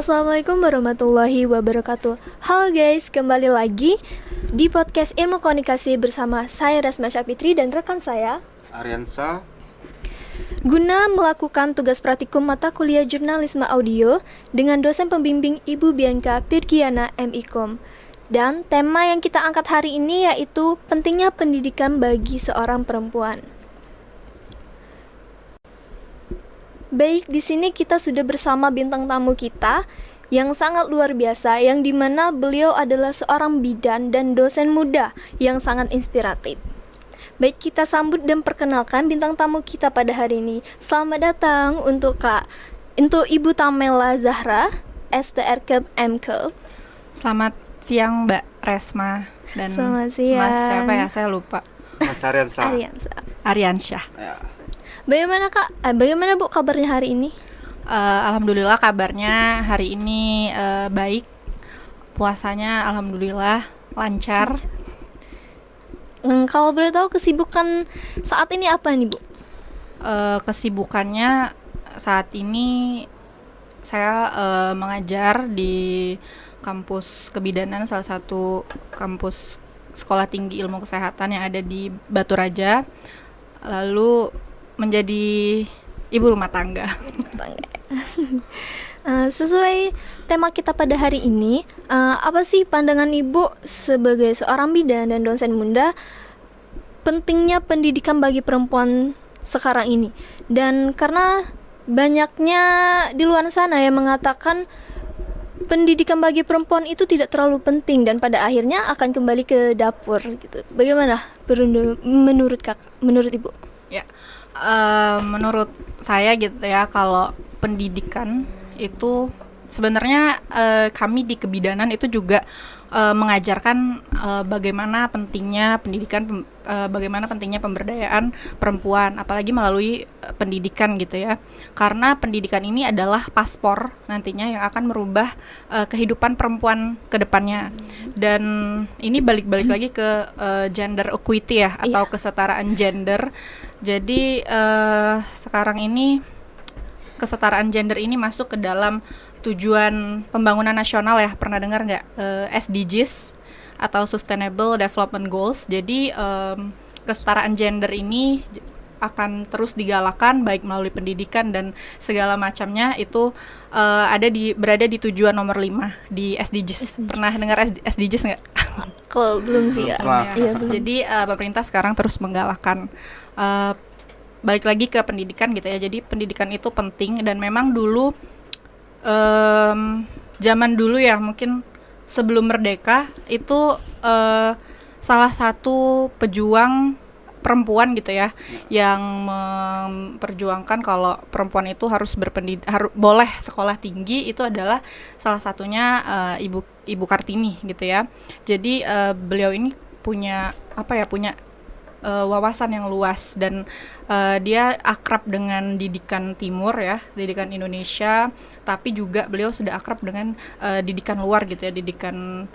Assalamualaikum warahmatullahi wabarakatuh. Halo guys, kembali lagi di podcast Ilmu Komunikasi bersama saya Rasma Syafitri dan rekan saya Aryansa. Guna melakukan tugas praktikum mata kuliah jurnalisme audio dengan dosen pembimbing Ibu Bianca Pirgiana MIKOM. Dan tema yang kita angkat hari ini yaitu pentingnya pendidikan bagi seorang perempuan. Baik, di sini kita sudah bersama bintang tamu kita yang sangat luar biasa, yang dimana beliau adalah seorang bidan dan dosen muda yang sangat inspiratif. Baik, kita sambut dan perkenalkan bintang tamu kita pada hari ini. Selamat datang untuk Ibu Tamela Zahra, STRK MK. Selamat siang Mbak Resma dan Selamat siang. Mas siapa ya, saya lupa. Mas Aryansa. Aryansyah. Ya. Bagaimana bagaimana Bu kabarnya hari ini? Alhamdulillah kabarnya hari ini baik. Puasanya alhamdulillah lancar. Kalau boleh tahu kesibukan saat ini apa nih Bu? Kesibukannya saat ini saya mengajar di kampus kebidanan, salah satu kampus sekolah tinggi ilmu kesehatan yang ada di Batu Raja. Lalu menjadi ibu rumah tangga. Sesuai tema kita pada hari ini, apa sih pandangan Ibu sebagai seorang bidan dan dosen muda pentingnya pendidikan bagi perempuan sekarang ini? Dan karena banyaknya di luar sana yang mengatakan pendidikan bagi perempuan itu tidak terlalu penting dan pada akhirnya akan kembali ke dapur gitu. Bagaimana menurut Ibu? Ya, menurut saya gitu ya, kalau pendidikan itu sebenarnya kami di kebidanan itu juga mengajarkan bagaimana pentingnya pendidikan, bagaimana pentingnya pemberdayaan perempuan, apalagi melalui pendidikan gitu ya. Karena pendidikan ini adalah paspor nantinya yang akan merubah kehidupan perempuan ke depannya. Dan ini balik lagi ke gender equity ya, atau kesetaraan gender. Jadi sekarang ini kesetaraan gender ini masuk ke dalam tujuan pembangunan nasional ya, pernah dengar nggak? SDGs atau Sustainable Development Goals. Jadi kesetaraan gender ini akan terus digalakan baik melalui pendidikan dan segala macamnya itu berada di tujuan nomor 5 di SDGs. Pernah dengar SDGs nggak? Kalau belum sih ya. Iya, belum. Jadi pemerintah sekarang terus menggalakkan balik lagi ke pendidikan gitu ya. Jadi pendidikan itu penting dan memang dulu zaman dulu ya, mungkin sebelum merdeka itu salah satu pejuang perempuan gitu ya yang memperjuangkan kalau perempuan itu harus boleh sekolah tinggi, itu adalah salah satunya Ibu Kartini gitu ya. Jadi beliau ini punya wawasan yang luas dan dia akrab dengan didikan timur ya, didikan Indonesia, tapi juga beliau sudah akrab dengan didikan luar gitu ya, didikan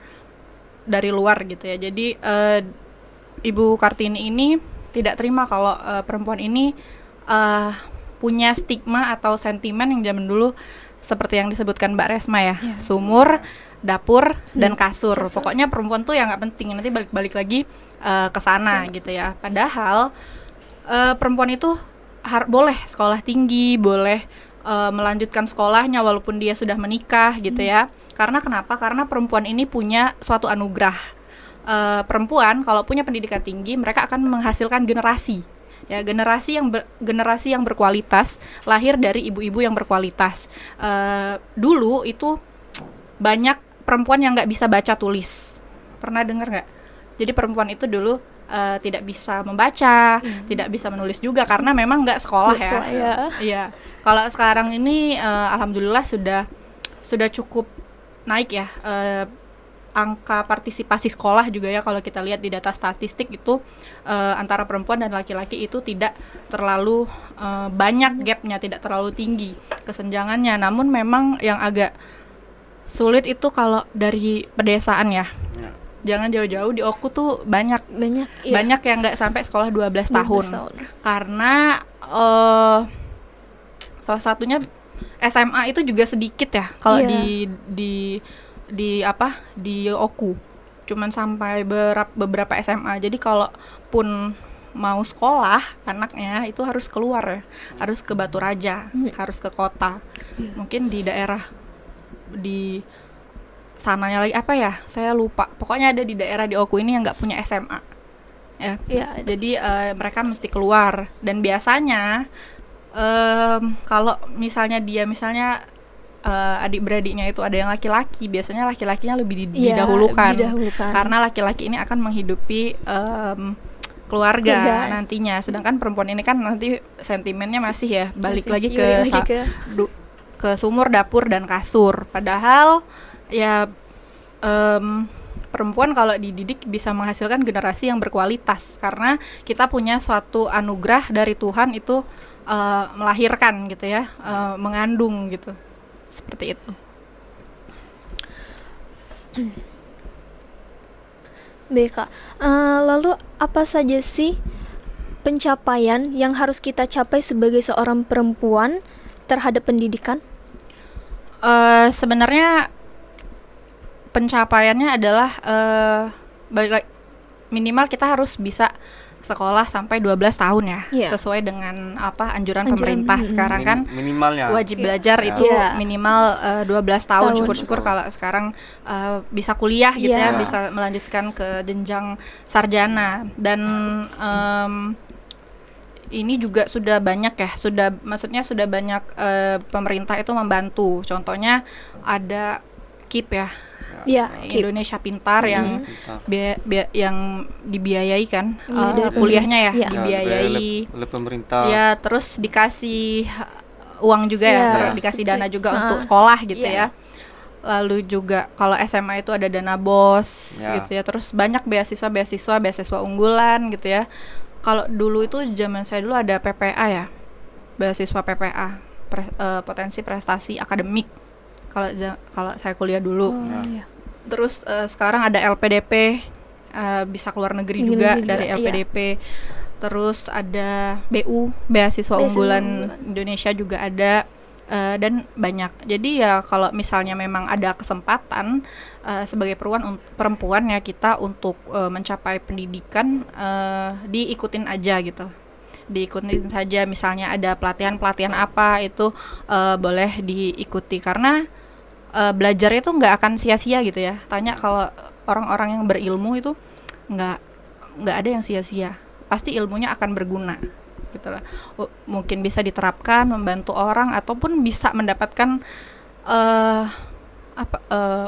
dari luar gitu ya. Jadi Ibu Kartini ini tidak terima kalau perempuan ini punya stigma atau sentimen yang zaman dulu seperti yang disebutkan Mbak Resma ya, sumur, dapur, dan kasur. Pokoknya perempuan tuh yang nggak penting, nanti balik lagi ke sana gitu ya. Padahal perempuan itu boleh sekolah tinggi, boleh melanjutkan sekolahnya walaupun dia sudah menikah gitu ya. Karena kenapa? Karena perempuan ini punya suatu anugerah. Perempuan kalau punya pendidikan tinggi, mereka akan menghasilkan generasi ya, generasi yang berkualitas, lahir dari ibu-ibu yang berkualitas. Dulu itu banyak perempuan yang nggak bisa baca tulis, pernah dengar nggak? Jadi perempuan itu dulu tidak bisa membaca, tidak bisa menulis juga karena memang nggak sekolah ya. Iya. Kalau sekarang ini alhamdulillah sudah cukup naik ya. Angka partisipasi sekolah juga ya, kalau kita lihat di data statistik itu antara perempuan dan laki-laki itu tidak terlalu banyak gapnya, tidak terlalu tinggi kesenjangannya. Namun memang yang agak sulit itu kalau dari pedesaan ya. Jangan jauh-jauh, di Oku tuh banyak yang nggak sampai sekolah 12 tahun. Karena salah satunya SMA itu juga sedikit ya kalau Iya. di Oku. Cuman sampai beberapa SMA. Jadi kalau pun mau sekolah anaknya itu harus keluar ya. Harus ke Batu Raja, harus ke kota. Mungkin di daerah di sananya lagi apa ya? Saya lupa. Pokoknya ada di daerah di Oku ini yang nggak punya SMA. Ya. Iya. Jadi mereka mesti keluar dan biasanya kalau misalnya adik-beradiknya itu ada yang laki-laki, biasanya laki-lakinya lebih Iya, didahulukan didahulukan. karena laki-laki ini akan menghidupi keluarga Keluarga. nantinya, sedangkan perempuan ini kan nanti sentimennya masih ya balik lagi Masih ke balik lagi ke sumur, dapur dan kasur. Padahal ya perempuan kalau dididik bisa menghasilkan generasi yang berkualitas karena kita punya suatu anugerah dari Tuhan itu melahirkan gitu ya, mengandung gitu, seperti itu. Baik, Kak. Lalu apa saja sih pencapaian yang harus kita capai sebagai seorang perempuan terhadap pendidikan? Sebenarnya pencapaiannya adalah minimal kita harus bisa sekolah sampai 12 tahun ya, Iya. sesuai dengan anjuran Anjuran, pemerintah sekarang kan Minimalnya. wajib belajar Ya. itu Iya. minimal 12 tahun. Tahun. Syukur-syukur kalau sekarang bisa kuliah gitu Iya. ya, bisa melanjutkan ke jenjang sarjana. Dan ini juga sudah banyak ya, maksudnya sudah banyak pemerintah itu membantu. Contohnya ada KIP ya, Iya, KIP. Indonesia Pintar yang yang dibiayai kan, Iya, dari kuliahnya ya, Iya. dibiayai. Oleh pemerintah. Ya, terus dikasih uang juga ya, Iya. dikasih dana juga Ah. untuk sekolah gitu Iya. ya. Lalu juga kalau SMA itu ada dana BOS Ya. gitu ya. Terus banyak beasiswa unggulan gitu ya. Kalau dulu itu zaman saya dulu ada PPA ya. Beasiswa PPA, potensi prestasi akademik. Kalau saya kuliah dulu. Oh, iya. Terus sekarang ada LPDP, bisa keluar negeri juga Negeri dari juga, LPDP. Terus ada BU, beasiswa unggulan Indonesia juga ada, dan banyak. Jadi ya kalau misalnya memang ada kesempatan sebagai perempuan ya kita untuk mencapai pendidikan, diikutin aja gitu. Diikutin saja, misalnya ada pelatihan apa itu boleh diikuti karena belajar itu nggak akan sia-sia gitu ya. Tanya kalau orang-orang yang berilmu itu nggak ada yang sia-sia, pasti ilmunya akan berguna gitu lah. Mungkin bisa diterapkan membantu orang ataupun bisa mendapatkan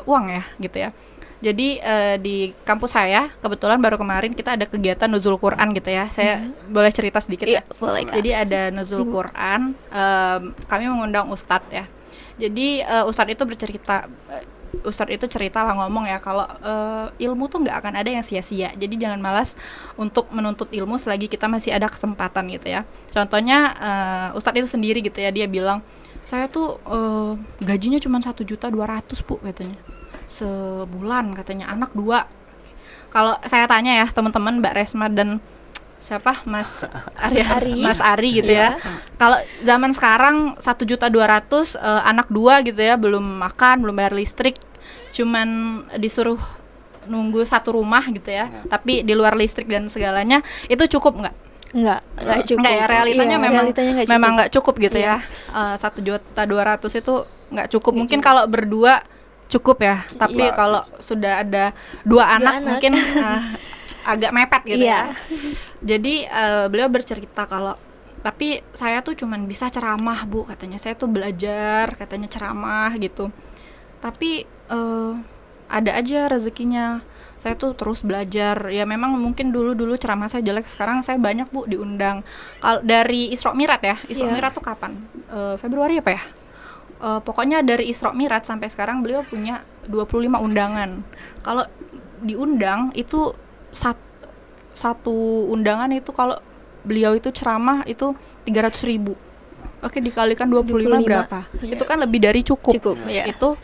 uang ya gitu ya. Jadi di kampus saya kebetulan baru kemarin kita ada kegiatan nuzul Quran gitu ya. Saya boleh cerita sedikit ya. Iya, boleh, Kak. Jadi ada nuzul Quran, kami mengundang ustadz ya. Jadi ustadz itu cerita lah, ngomong ya kalau ilmu tuh nggak akan ada yang sia-sia. Jadi jangan malas untuk menuntut ilmu selagi kita masih ada kesempatan gitu ya. Contohnya ustadz itu sendiri gitu ya, dia bilang saya tuh gajinya cuma 1.200.000 Bu katanya sebulan, katanya anak 2. Kalau saya tanya ya teman-teman, Mbak Resma dan siapa Mas Ari gitu ya. Kalau zaman sekarang 1.200.000 anak 2 gitu ya, belum makan, belum bayar listrik, cuman disuruh nunggu satu rumah gitu ya. Tapi di luar listrik dan segalanya itu cukup nggak? Enggak cukup. Enggak ya, realitanya Realitanya memang nggak cukup gitu Iya. ya. 1.200.000 itu nggak cukup. Mungkin kalau berdua cukup ya, tapi Iya. kalau sudah ada 2 anak anak. mungkin agak mepet gitu Iya. ya. Jadi beliau bercerita kalau tapi saya tuh cuman bisa ceramah Bu, katanya saya tuh belajar, katanya ceramah gitu. Tapi ada aja rezekinya. Saya tuh terus belajar. Ya memang mungkin dulu ceramah saya jelek, sekarang saya banyak Bu diundang. Kalau dari Isra Mi'raj ya. Isra Iya. Mi'raj tuh kapan? Februari apa ya? Pokoknya dari Isra Mi'raj sampai sekarang beliau punya 25 undangan. Kalau diundang itu satu undangan itu kalau beliau itu ceramah itu 300.000. Oke, dikalikan 25 berapa? Iya. Itu kan lebih dari cukup. Ya. Itu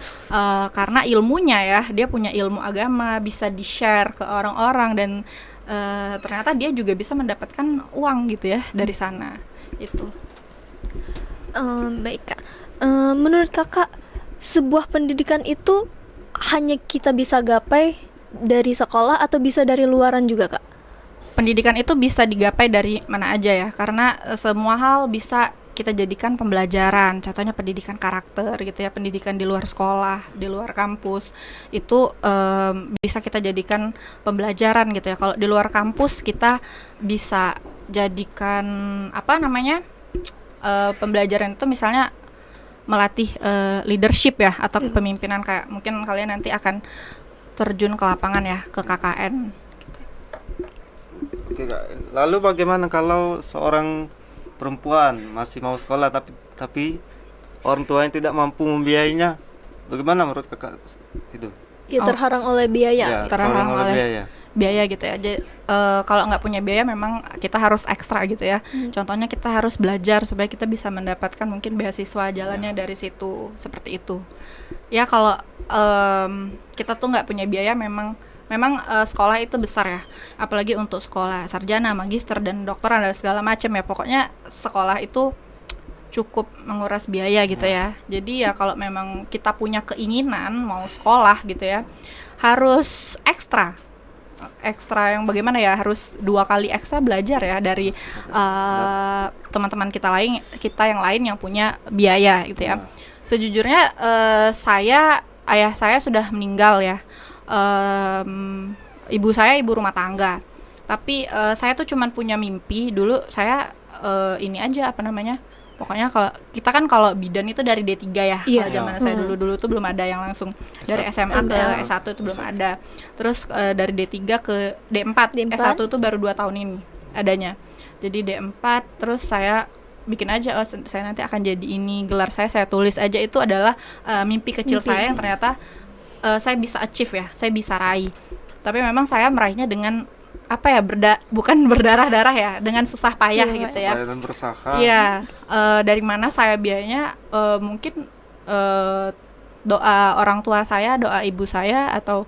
karena ilmunya ya, dia punya ilmu agama, bisa di-share ke orang-orang dan ternyata dia juga bisa mendapatkan uang gitu ya dari sana. Itu. Baik, Kak. Menurut kakak, sebuah pendidikan itu hanya kita bisa gapai dari sekolah atau bisa dari luaran juga, Kak? Pendidikan itu bisa digapai dari mana aja ya, karena semua hal bisa kita jadikan pembelajaran. Contohnya pendidikan karakter gitu ya, pendidikan di luar sekolah, di luar kampus itu bisa kita jadikan pembelajaran gitu ya. Kalau di luar kampus kita bisa jadikan pembelajaran itu misalnya melatih leadership ya, atau kepemimpinan, kayak mungkin kalian nanti akan terjun ke lapangan ya, ke KKN. Oke, Kak. Lalu bagaimana kalau seorang perempuan masih mau sekolah tapi orang tuanya tidak mampu membiayainya? Bagaimana menurut Kakak itu? Ya, terhalang oleh biaya. Terhalang oleh biaya. biaya gitu ya. Jadi kalau nggak punya biaya memang kita harus ekstra gitu ya. Contohnya kita harus belajar supaya kita bisa mendapatkan mungkin beasiswa jalannya dari situ, seperti itu. Ya kalau kita tuh nggak punya biaya, memang sekolah itu besar ya, apalagi untuk sekolah sarjana, magister, dan dokter, ada segala macam ya. Pokoknya sekolah itu cukup menguras biaya gitu ya. Jadi ya kalau memang kita punya keinginan mau sekolah gitu ya, harus ekstra yang bagaimana ya, harus 2 kali ekstra belajar ya dari teman-teman kita yang lain yang punya biaya gitu ya. Sejujurnya ayah saya sudah meninggal ya. Ibu saya ibu rumah tangga, tapi saya tuh cuman punya mimpi dulu. Saya pokoknya kalau bidan itu dari D3 ya. Iya. Kalau zaman saya dulu tuh belum ada yang langsung dari SMA ke S1 itu belum ada. Terus dari D3 ke D4. S1 itu baru 2 tahun ini adanya. Jadi D4, terus saya bikin aja, saya nanti akan jadi ini, gelar saya tulis aja. Itu adalah mimpi kecil saya yang ternyata saya bisa achieve ya, saya bisa raih. Tapi memang saya meraihnya dengan bukan berdarah-darah ya, dengan susah payah gitu ya. Dan berusaha. Iya, dari mana saya biayanya? Mungkin doa orang tua saya, doa ibu saya, atau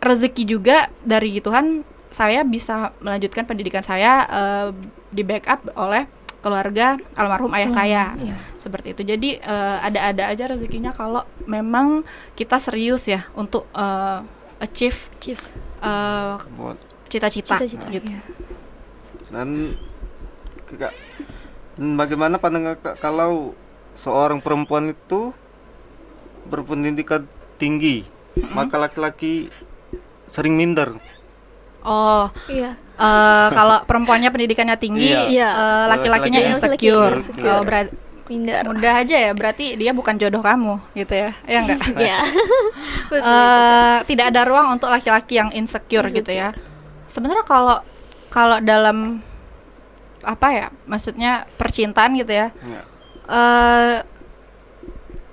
rezeki juga dari Tuhan. Saya bisa melanjutkan pendidikan saya di backup oleh keluarga almarhum ayah saya. Seperti itu. Jadi ada aja rezekinya kalau memang kita serius ya untuk achieve cita-cita gitu. Dan bagaimana pandangan Kak kalau seorang perempuan itu berpendidikan tinggi, maka laki-laki sering minder? Oh, Iya. kalau perempuannya pendidikannya tinggi, laki-lakinya insecure. Oh, Minder. mudah aja ya, berarti dia bukan jodoh kamu gitu ya, ya enggak? Iya. Tidak ada ruang untuk laki-laki yang insecure gitu ya. Sebenarnya kalau dalam maksudnya percintaan gitu ya,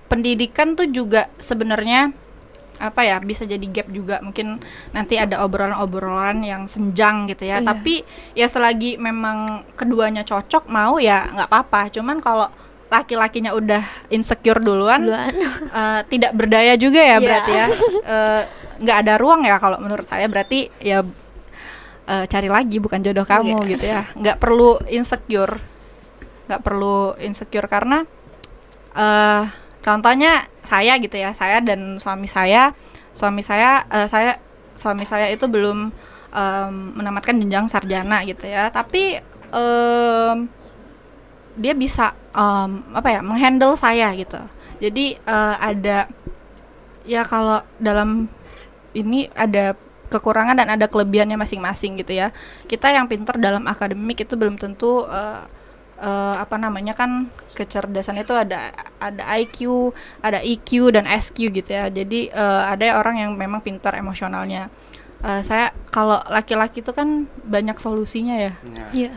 pendidikan tuh juga sebenarnya bisa jadi gap juga. Mungkin nanti ada obrolan-obrolan yang senjang gitu ya. Tapi ya selagi memang keduanya cocok, mau ya nggak apa-apa. Cuman kalau laki-lakinya udah insecure duluan. Tidak berdaya juga ya berarti ya. Nggak ada ruang ya kalau menurut saya. Berarti ya cari lagi, bukan jodoh kamu gitu ya. Nggak perlu insecure karena contohnya saya gitu ya, saya dan suami saya itu belum menamatkan jenjang sarjana gitu ya, tapi dia bisa menghandle saya gitu. Jadi ada ya, kalau dalam ini ada kekurangan dan ada kelebihannya masing-masing gitu ya. Kita yang pintar dalam akademik itu belum tentu kan kecerdasan itu ada IQ, ada EQ dan SQ gitu ya. Jadi ada orang yang memang pintar emosionalnya. Saya kalau laki-laki itu kan banyak solusinya ya.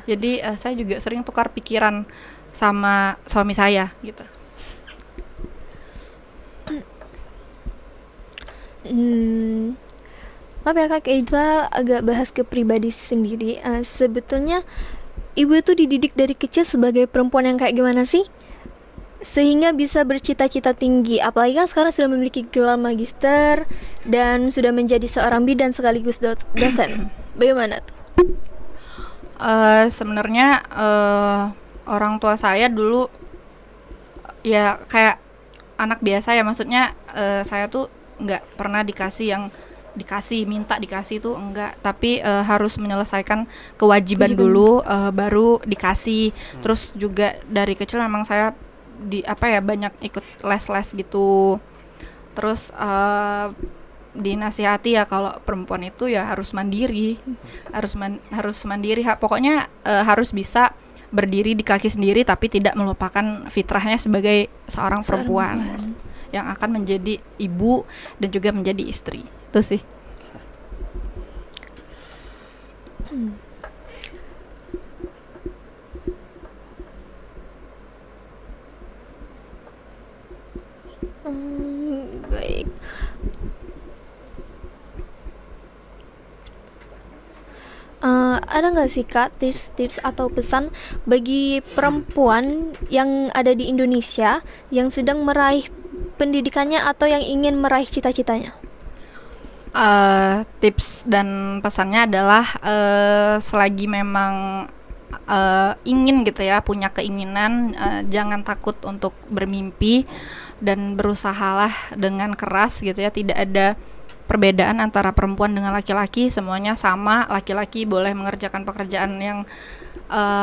Jadi saya juga sering tukar pikiran sama suami saya gitu. Maaf ya Kak, kita agak bahas ke pribadi sendiri. Sebetulnya ibu itu dididik dari kecil sebagai perempuan yang kayak gimana sih? Sehingga bisa bercita-cita tinggi. Apalagi kan sekarang sudah memiliki gelar magister dan sudah menjadi seorang bidan sekaligus dosen. Bagaimana tuh? Sebenarnya orang tua saya dulu ya kayak anak biasa ya, maksudnya saya tuh nggak pernah minta dikasih tuh enggak, tapi harus menyelesaikan kewajiban dulu, baru dikasih. Terus juga dari kecil memang saya banyak ikut les-les gitu. Terus dinasihati ya kalau perempuan itu ya harus mandiri, harus mandiri, pokoknya harus bisa berdiri di kaki sendiri, tapi tidak melupakan fitrahnya sebagai seorang perempuan yang akan menjadi ibu dan juga menjadi istri. Itu sih. Baik. Ada nggak sih Kak tips-tips atau pesan bagi perempuan yang ada di Indonesia yang sedang meraih pendidikannya atau yang ingin meraih cita-citanya? Tips dan pesannya adalah selagi memang ingin gitu ya, punya keinginan, jangan takut untuk bermimpi dan berusahalah dengan keras gitu ya. Tidak ada perbedaan antara perempuan dengan laki-laki, semuanya sama. Laki-laki boleh mengerjakan pekerjaan yang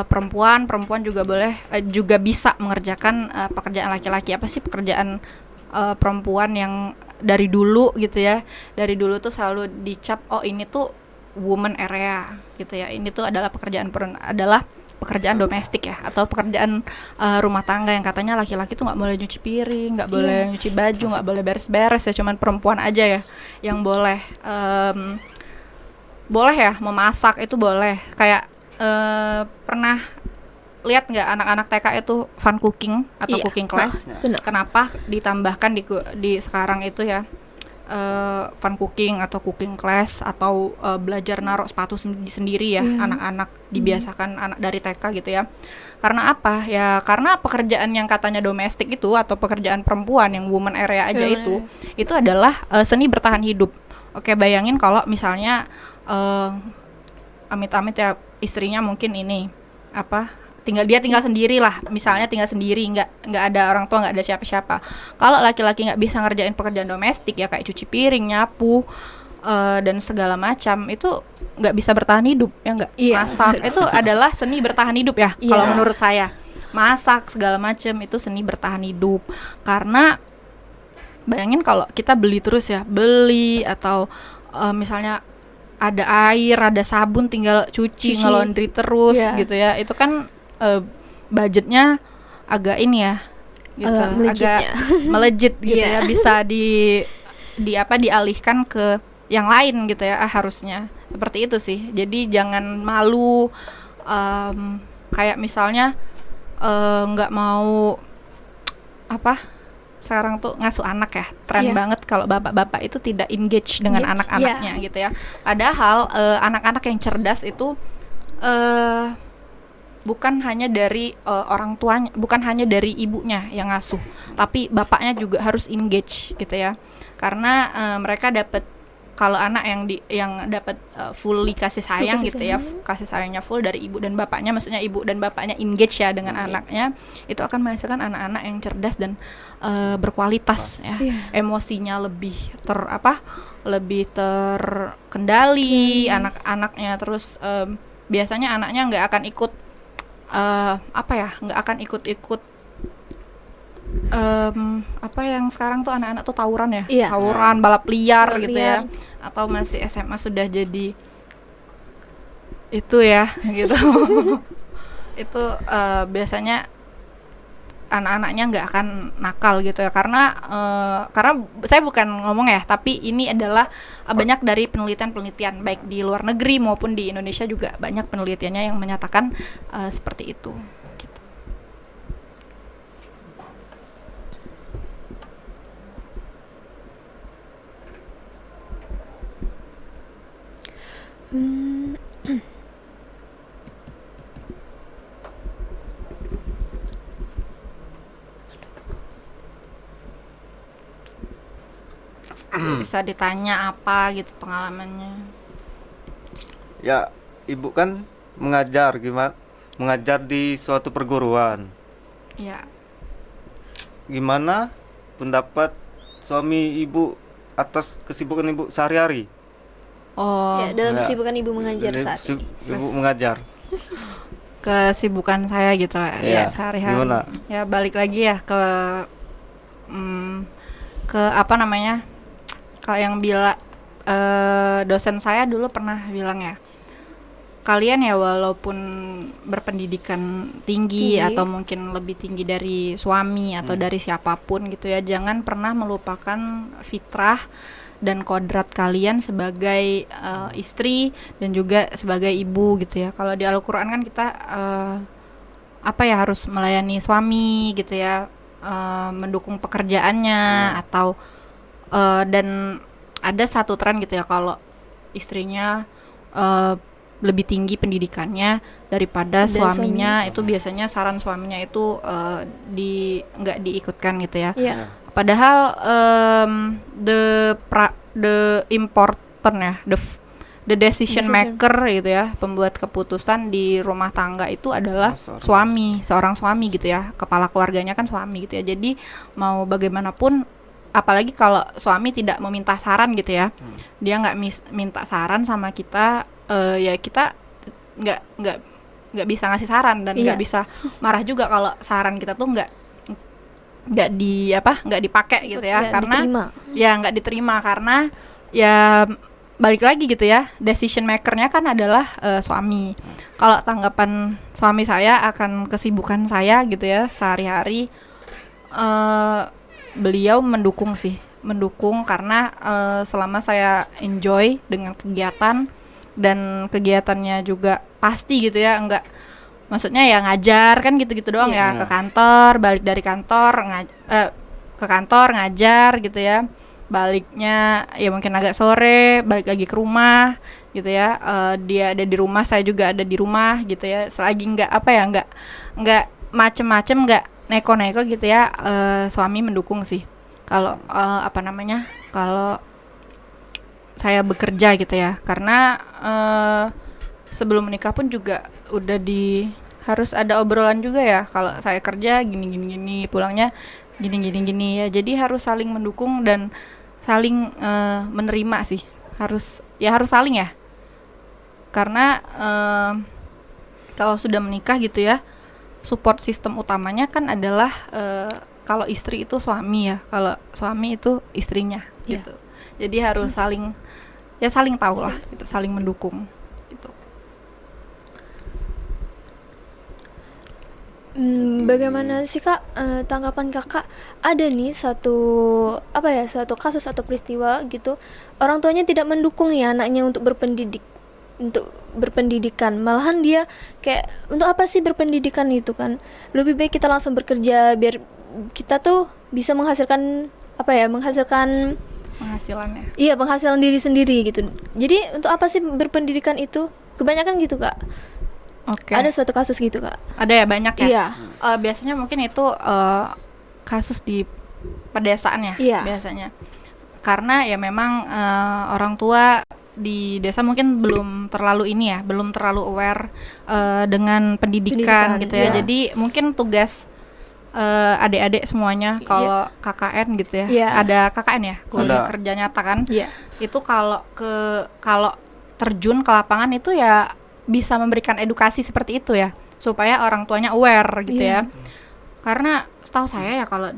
perempuan juga boleh juga bisa mengerjakan pekerjaan laki-laki. Apa sih pekerjaan perempuan yang dari dulu gitu ya, dari dulu tuh selalu dicap ini tuh woman area gitu ya, ini tuh adalah pekerjaan domestik ya, atau pekerjaan rumah tangga yang katanya laki-laki tuh nggak boleh nyuci piring, nggak boleh nyuci baju, nggak boleh beres-beres ya, cuman perempuan aja ya yang boleh boleh ya memasak, itu boleh. Kayak pernah lihat nggak anak-anak TK itu fun cooking atau cooking class? Benar. Kenapa ditambahkan di sekarang itu ya fun cooking atau cooking class, atau belajar naruh sepatu sendiri ya, anak-anak dibiasakan anak dari TK gitu ya. Karena apa? Ya karena pekerjaan yang katanya domestik itu atau pekerjaan perempuan yang woman area aja itu adalah seni bertahan hidup. Oke, bayangin kalau misalnya amit-amit ya istrinya mungkin ini tinggal sendiri lah, misalnya tinggal sendiri, nggak ada orang tua, nggak ada siapa-siapa. Kalau laki-laki nggak bisa ngerjain pekerjaan domestik ya, kayak cuci piring, nyapu, dan segala macam, itu nggak bisa bertahan hidup ya, nggak. Masak itu adalah seni bertahan hidup ya, kalau menurut saya. Masak segala macam itu seni bertahan hidup. Karena bayangin kalau kita beli terus ya, atau misalnya ada air, ada sabun, tinggal cuci. Ngelondri terus gitu ya, itu kan budgetnya agak ini ya gitu, agak melejit gitu ya, bisa dialihkan ke yang lain gitu ya, harusnya seperti itu sih. Jadi jangan malu, kayak misalnya nggak mau sekarang tuh ngasuh anak ya, tren banget kalau bapak-bapak itu tidak engage dengan anak-anaknya gitu ya. Padahal anak-anak yang cerdas itu bukan hanya dari orang tuanya, bukan hanya dari ibunya yang ngasuh, tapi bapaknya juga harus engage gitu ya. Karena mereka dapat, kalau anak yang dapat fully kasih sayang gitu ya, kasih sayangnya full dari ibu dan bapaknya, maksudnya ibu dan bapaknya engage ya dengan anaknya, itu akan menghasilkan anak-anak yang cerdas dan berkualitas ya. Emosinya lebih terkendali anak-anaknya. Terus biasanya anaknya nggak akan ikut nggak akan ikut yang sekarang tuh anak-anak tuh tawuran ya, tawuran, balap liar gitu ya, atau masih SMA sudah jadi itu ya gitu. Itu biasanya anak-anaknya nggak akan nakal gitu ya, karena saya bukan ngomong ya, tapi ini adalah banyak dari penelitian baik di luar negeri maupun di Indonesia juga banyak penelitiannya yang menyatakan seperti itu gitu. Bisa ditanya apa gitu pengalamannya. Ya, ibu kan mengajar di suatu perguruan. Ya. gimana pendapat suami ibu atas kesibukan ibu sehari-hari? Oh, Ya, dalam Ya. kesibukan ibu mengajar Jadi, saat ini. ibu mengajar. kesibukan saya gitu ya Iya, sehari-hari. gimana? Ya balik lagi ya ke apa namanya? Kalau yang dosen saya dulu pernah bilang ya, kalian ya walaupun berpendidikan tinggi atau mungkin lebih tinggi dari suami atau dari siapapun gitu ya, jangan pernah melupakan fitrah dan kodrat kalian sebagai istri dan juga sebagai ibu gitu ya. Kalau di Al-Quran kan kita apa ya, harus melayani suami gitu ya, mendukung pekerjaannya atau dan ada satu tren gitu ya, kalau istrinya lebih tinggi pendidikannya daripada Dan suaminya, itu biasanya saran suaminya itu nggak diikutkan gitu ya. Iya. Padahal the important ya, the decision maker gitu ya, pembuat keputusan di rumah tangga itu adalah seorang suami gitu ya, kepala keluarganya kan suami gitu ya. Jadi mau bagaimanapun, apalagi kalau suami tidak meminta saran gitu ya, dia nggak minta saran sama kita, ya kita nggak bisa ngasih saran dan nggak bisa marah juga kalau saran kita tuh nggak dipakai gitu ya, Nggak karena diterima. ya nggak diterima karena ya balik lagi gitu ya, decision makernya kan adalah suami. Kalau tanggapan suami saya akan kesibukan saya gitu ya sehari-hari, beliau mendukung karena selama saya enjoy dengan kegiatan dan kegiatannya juga pasti gitu ya, enggak maksudnya ya ngajar kan gitu-gitu doang ya, ke kantor, balik dari kantor ke kantor ngajar gitu ya, baliknya ya mungkin agak sore, balik lagi ke rumah gitu ya, dia ada di rumah, saya juga ada di rumah gitu ya, selagi nggak macem-macem, nggak neko-neko gitu ya, suami mendukung sih kalau kalau saya bekerja gitu ya, karena sebelum menikah pun juga udah harus ada obrolan juga ya, kalau saya kerja gini pulangnya gini ya, jadi harus saling mendukung dan saling menerima sih, harus saling ya, karena kalau sudah menikah gitu ya, support system utamanya kan adalah kalau istri itu suami ya, kalau suami itu istrinya gitu. Jadi harus saling tahu lah, gitu, saling mendukung gitu. Bagaimana sih Kak tanggapan Kakak, ada nih satu kasus atau peristiwa gitu, orang tuanya tidak mendukung ya anaknya untuk berpendidikan, malahan dia kayak, untuk apa sih berpendidikan itu kan, lebih baik kita langsung bekerja biar kita tuh bisa menghasilkan Penghasilannya. iya, penghasilan diri sendiri gitu. Jadi untuk apa sih berpendidikan itu, kebanyakan gitu Kak. Oke. Ada suatu kasus gitu Kak. Ada ya, banyak ya. Iya. Biasanya mungkin itu kasus di pedesaan ya, Iya. biasanya. Karena ya memang orang tua di desa mungkin belum terlalu aware dengan pendidikan gitu ya. iya. Jadi mungkin tugas adik-adik semuanya kalau KKN gitu ya. Iya. Ada KKN ya, kuliah Ada. kerja nyata kan. Iya. Itu kalau terjun ke lapangan itu ya bisa memberikan edukasi seperti itu ya, supaya orang tuanya aware gitu Iya. ya. Karena setahu saya ya, kalau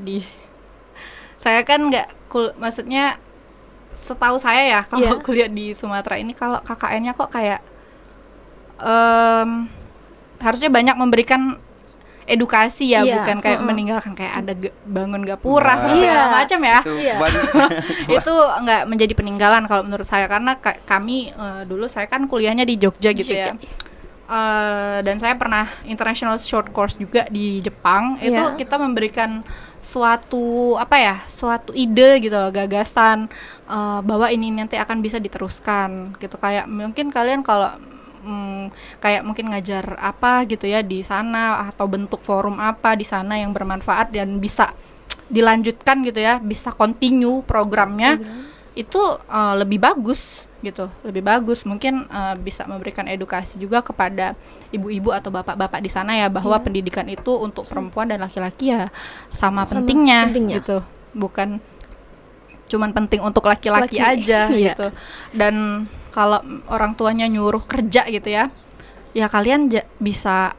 saya kan maksudnya setahu saya ya, kalau Iya. kuliah di Sumatera ini, kalau KKN-nya kok kayak harusnya banyak memberikan edukasi ya, Iya, bukan kayak meninggalkan, kayak ada bangun gapura Nah, segala iya. macam ya. Itu Iya. Itu nggak menjadi peninggalan kalau menurut saya, karena kami dulu saya kan kuliahnya di Jogja gitu ya. Dan saya pernah international short course juga di Jepang. Itu Iya. kita memberikan suatu ide gitu loh, gagasan bahwa ini nanti akan bisa diteruskan gitu. Kayak mungkin kalian kalau kayak mungkin ngajar apa gitu ya di sana, atau bentuk forum apa di sana yang bermanfaat dan bisa dilanjutkan gitu ya, bisa continue programnya, itu lebih bagus gitu, lebih bagus. Mungkin bisa memberikan edukasi juga kepada ibu-ibu atau bapak-bapak di sana ya, bahwa Iya. pendidikan itu untuk perempuan dan laki-laki ya sama Sama pentingnya pentingnya. gitu, bukan cuman penting untuk laki-laki Laki. aja Iya. gitu. Dan kalau orang tuanya nyuruh kerja gitu ya, ya kalian bisa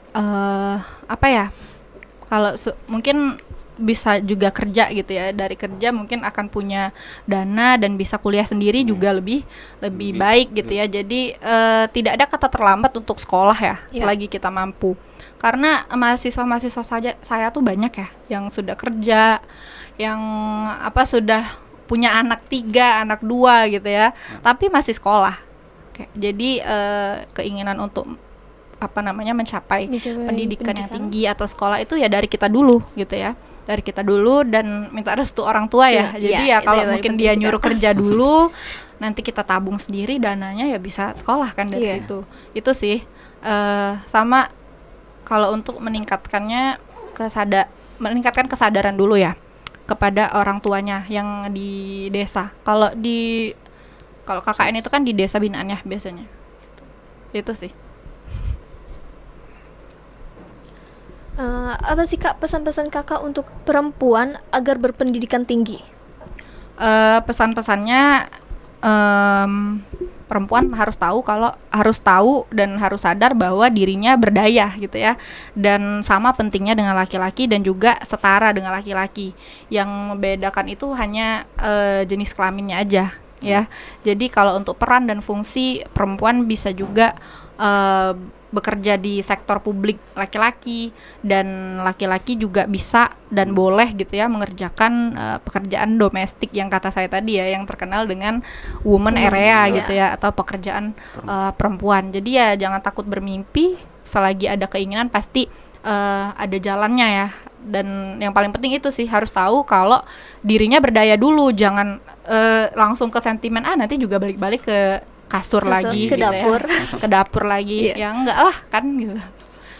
apa ya, kalau mungkin bisa juga kerja gitu ya, dari kerja mungkin akan punya dana dan bisa kuliah sendiri juga lebih baik gitu ya. Jadi tidak ada kata terlambat untuk sekolah ya, Iya. selagi kita mampu. Karena mahasiswa-mahasiswa saya tuh banyak ya yang sudah kerja, yang sudah punya anak 3, anak 2 gitu ya, tapi masih sekolah. Jadi keinginan untuk mencapai pendidikan yang tinggi atau sekolah itu ya dari kita dulu gitu ya, dari kita dulu, dan minta restu orang tua ya. Jadi ya itu kalau yang mungkin paling dia penting nyuruh kerja dulu, nanti kita tabung sendiri dananya ya bisa sekolah kan dari Iya. situ. Itu sih sama kalau untuk meningkatkan kesadaran dulu ya kepada orang tuanya yang di desa. Kalau KKN itu kan di desa binaan ya biasanya. Itu sih. Apa sih Kak pesan-pesan Kakak untuk perempuan agar berpendidikan tinggi? Pesan-pesannya perempuan harus tahu dan harus sadar bahwa dirinya berdaya gitu ya, dan sama pentingnya dengan laki-laki dan juga setara dengan laki-laki. Yang membedakan itu hanya jenis kelaminnya aja ya. Jadi kalau untuk peran dan fungsi, perempuan bisa juga bekerja di sektor publik laki-laki, dan laki-laki juga bisa dan boleh gitu ya mengerjakan pekerjaan domestik yang kata saya tadi ya, yang terkenal dengan woman area gitu ya, atau pekerjaan perempuan. Jadi ya jangan takut bermimpi, selagi ada keinginan pasti ada jalannya ya. Dan yang paling penting itu sih, harus tahu kalau dirinya berdaya dulu, jangan langsung ke sentimen nanti juga balik-balik ke kasur lagi ke gitu dapur. ya, ke dapur lagi. Iya. Ya enggak lah kan gitu,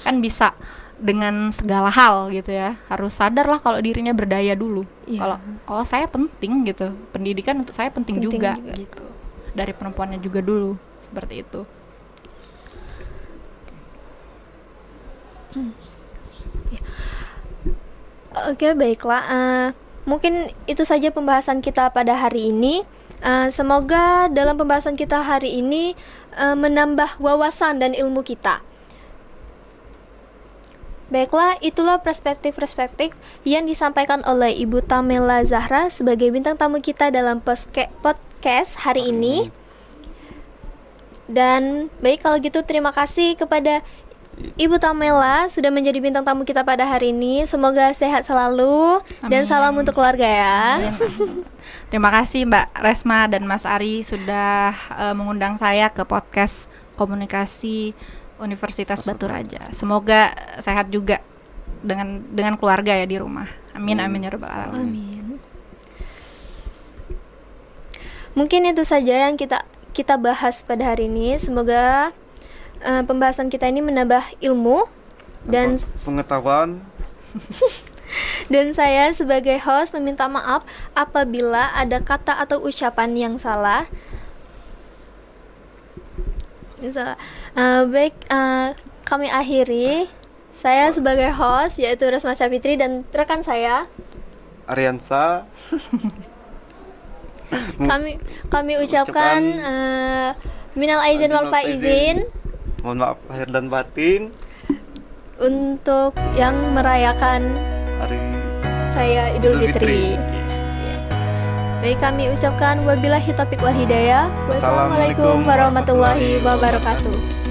kan bisa dengan segala hal gitu ya. Harus sadar lah kalau dirinya berdaya dulu. Iya. Kalau saya penting gitu, pendidikan untuk saya penting juga gitu, dari perempuannya juga dulu, seperti itu. Oke, baiklah. Mungkin itu saja pembahasan kita pada hari ini. Semoga dalam pembahasan kita hari ini menambah wawasan dan ilmu kita. Baiklah, itulah perspektif-perspektif yang disampaikan oleh Ibu Tamela Zahra sebagai bintang tamu kita dalam podcast hari ini. Dan baik, kalau gitu terima kasih kepada Ibu Tamela sudah menjadi bintang tamu kita pada hari ini. Semoga sehat selalu. Dan Amin. salam untuk keluarga ya. Terima kasih Mbak Resma dan Mas Ari sudah mengundang saya ke podcast komunikasi Universitas Batu Raja. Semoga sehat juga dengan keluarga ya di rumah. Amin amin ya rabbal alamin. Amin. Mungkin itu saja yang kita bahas pada hari ini. Semoga pembahasan kita ini menambah ilmu dan pengetahuan. Dan saya sebagai host meminta maaf apabila ada kata atau ucapan yang salah. Baik, kami akhiri. Saya sebagai host yaitu Resma Syafitri dan rekan saya Ariansa. kami ucapkan minal aizin wal faizin Mohon maaf lahir dan batin untuk yang merayakan hari Raya Idul Fitri. Baik, kami ucapkan wabillahi taufiq wal hidayah. Wassalamualaikum warahmatullahi wabarakatuh.